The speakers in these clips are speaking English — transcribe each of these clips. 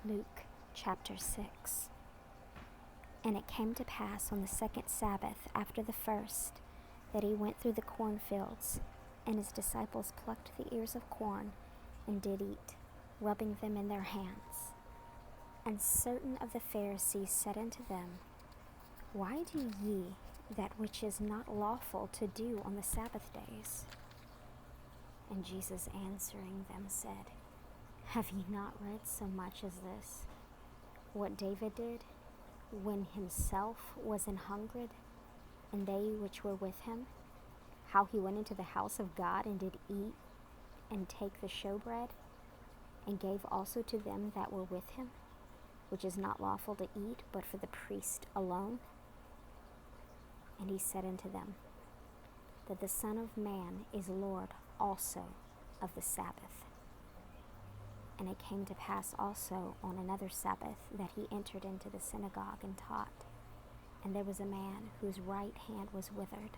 Luke chapter 6. And it came to pass on the second Sabbath after the first, that he went through the cornfields, and his disciples plucked the ears of corn, and did eat, rubbing them in their hands. And certain of the Pharisees said unto them, Why do ye that which is not lawful to do on the Sabbath days? And Jesus answering them said, Have ye not read so much as this, what David did, when himself was an hungered, and they which were with him, how he went into the house of God, and did eat, and take the showbread, and gave also to them that were with him, which is not lawful to eat, but for the priest alone? And he said unto them, that the Son of Man is Lord also of the Sabbath. And it came to pass also on another Sabbath, that he entered into the synagogue and taught. And there was a man whose right hand was withered.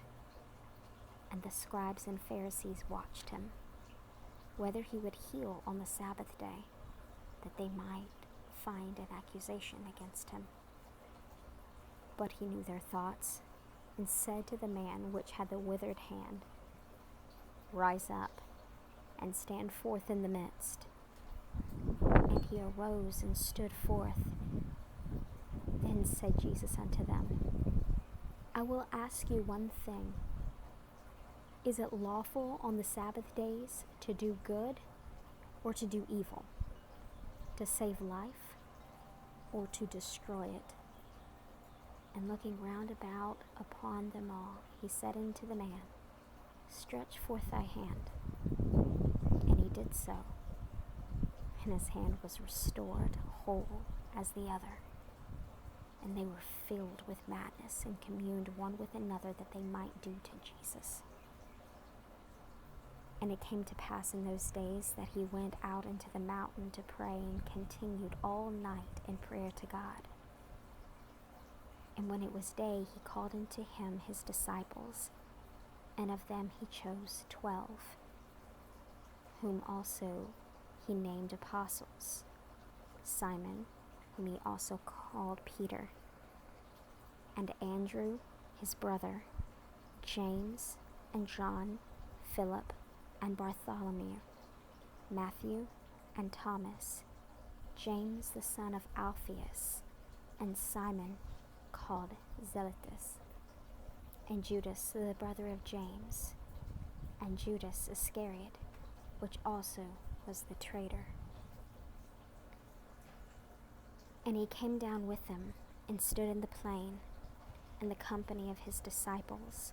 And the scribes and Pharisees watched him, whether he would heal on the Sabbath day, that they might find an accusation against him. But he knew their thoughts, and said to the man which had the withered hand, Rise up, and stand forth in the midst. And he arose and stood forth. Then said Jesus unto them, I will ask you one thing. Is it lawful on the Sabbath days to do good, or to do evil, to save life, or to destroy it? And looking round about upon them all, he said unto the man, Stretch forth thy hand. And he did so, and his hand was restored whole as the other. And they were filled with madness, and communed one with another that they might do to Jesus. And it came to pass in those days that he went out into the mountain to pray, and continued all night in prayer to God. And when it was day, he called unto him his disciples, and of them he chose 12, whom also he named apostles: Simon, whom he also called Peter, and Andrew his brother, James and John, Philip and Bartholomew, Matthew and Thomas, James the son of Alphaeus, and Simon called Zelotes, and Judas the brother of James, and Judas Iscariot, which also was the traitor. And he came down with them, and stood in the plain, and the company of his disciples,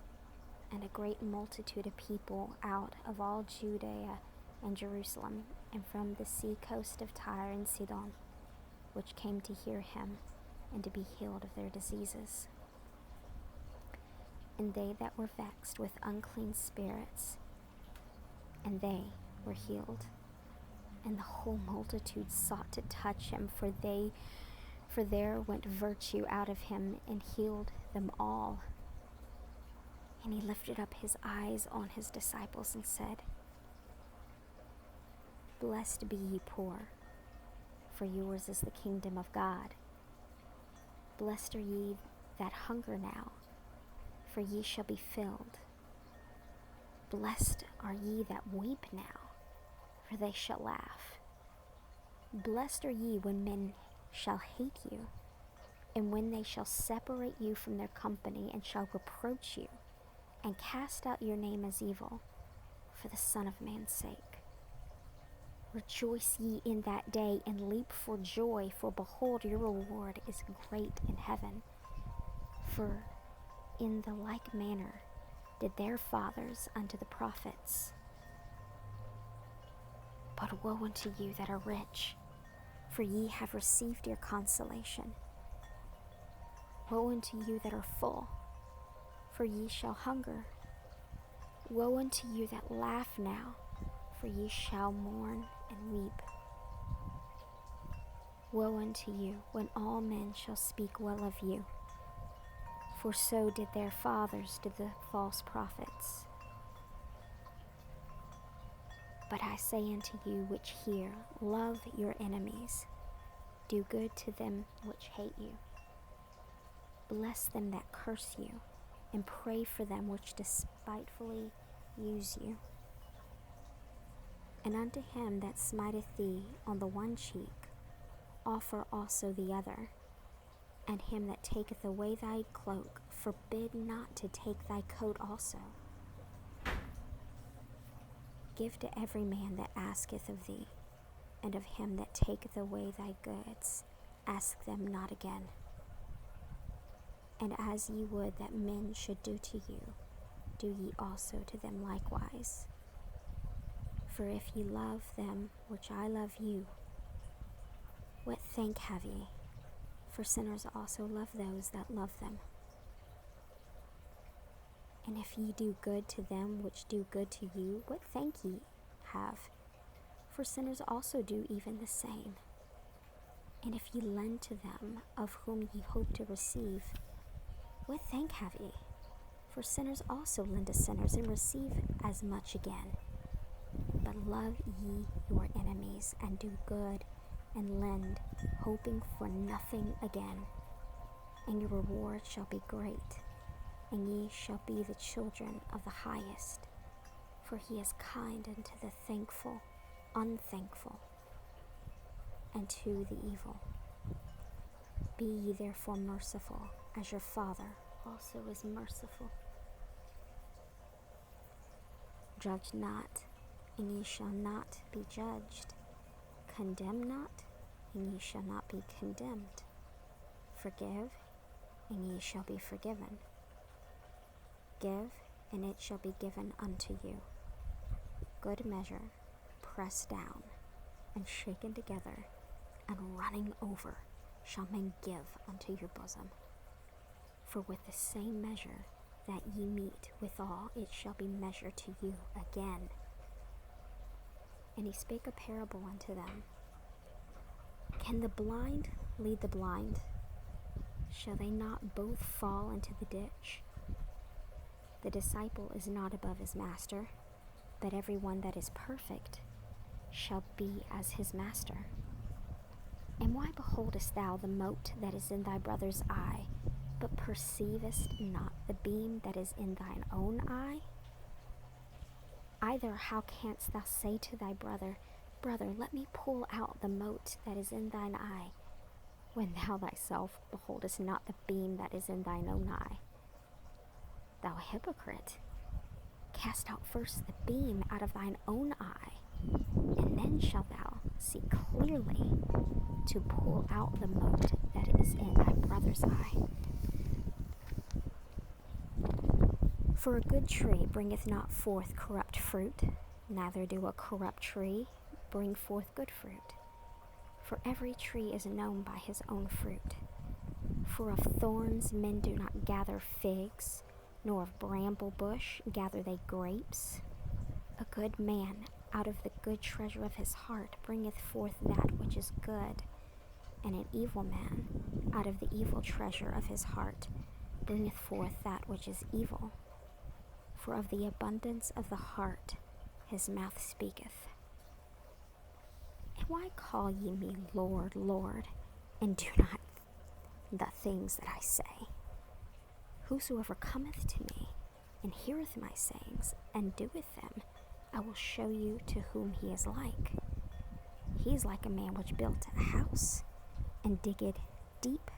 and a great multitude of people out of all Judea and Jerusalem, and from the sea coast of Tyre and Sidon, which came to hear him, and to be healed of their diseases. And they that were vexed with unclean spirits, and they were healed. And the whole multitude sought to touch him, for there went virtue out of him, and healed them all. And he lifted up his eyes on his disciples, and said, Blessed be ye poor, for yours is the kingdom of God. Blessed are ye that hunger now, for ye shall be filled. Blessed are ye that weep now, for they shall laugh. Blessed are ye when men shall hate you, and when they shall separate you from their company, and shall reproach you, and cast out your name as evil, for the Son of Man's sake. Rejoice ye in that day, and leap for joy, for behold, your reward is great in heaven. For in the like manner did their fathers unto the prophets. But woe unto you that are rich, for ye have received your consolation. Woe unto you that are full, for ye shall hunger. Woe unto you that laugh now, for ye shall mourn and weep. Woe unto you when all men shall speak well of you, for so did their fathers to the false prophets. But I say unto you which hear, love your enemies, Do good to them which hate you. Bless them that curse you, and pray for them which despitefully use you. And unto him that smiteth thee on the one cheek, offer also the other. And him that taketh away thy cloak, forbid not to take thy coat also. Give to every man that asketh of thee, and of him that taketh away thy goods, ask them not again. And as ye would that men should do to you, do ye also to them likewise. For if ye love them which I love you, what thank have ye? For sinners also love those that love them. And if ye do good to them which do good to you, what thank ye have? For sinners also do even the same. And if ye lend to them of whom ye hope to receive, what thank have ye? For sinners also lend to sinners and receive as much again. But love ye your enemies, and do good, and lend, hoping for nothing again. And your reward shall be great, and ye shall be the children of the highest. For he is kind unto the thankful, unthankful, and to the evil. Be ye therefore merciful, as your Father also is merciful. Judge not, and ye shall not be judged. Condemn not, and ye shall not be condemned. Forgive, and ye shall be forgiven. Give, and it shall be given unto you. Good measure, pressed down, and shaken together, and running over, shall men give unto your bosom. For with the same measure that ye meet withal, it shall be measured to you again. And he spake a parable unto them. Can the blind lead the blind? Shall they not both fall into the ditch? The disciple is not above his master, but every one that is perfect shall be as his master. And why beholdest thou the mote that is in thy brother's eye, but perceivest not the beam that is in thine own eye? Either how canst thou say to thy brother, Brother, let me pull out the mote that is in thine eye, when thou thyself beholdest not the beam that is in thine own eye? Thou hypocrite, cast out first the beam out of thine own eye, and then shalt thou see clearly to pull out the mote that is in thy brother's eye. For a good tree bringeth not forth corrupt fruit, neither do a corrupt tree bring forth good fruit. For every tree is known by his own fruit. For of thorns men do not gather figs, nor of bramble bush gather they grapes. A good man out of the good treasure of his heart bringeth forth that which is good, and an evil man out of the evil treasure of his heart bringeth forth that which is evil. For of the abundance of the heart his mouth speaketh. And why call ye me Lord, Lord, and do not the things that I say? Whosoever cometh to me, and heareth my sayings, and doeth them, I will show you to whom he is like. He is like a man which built a house, and digged deep,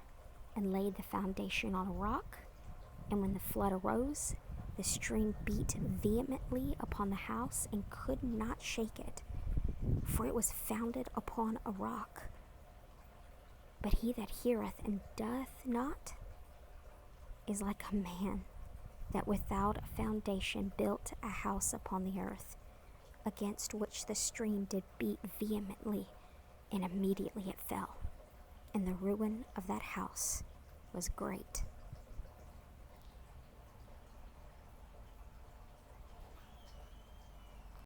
and laid the foundation on a rock. And when the flood arose, the stream beat vehemently upon the house, and could not shake it, for it was founded upon a rock. But he that heareth and doth not is like a man that without a foundation built a house upon the earth, against which the stream did beat vehemently, and immediately it fell. And the ruin of that house was great.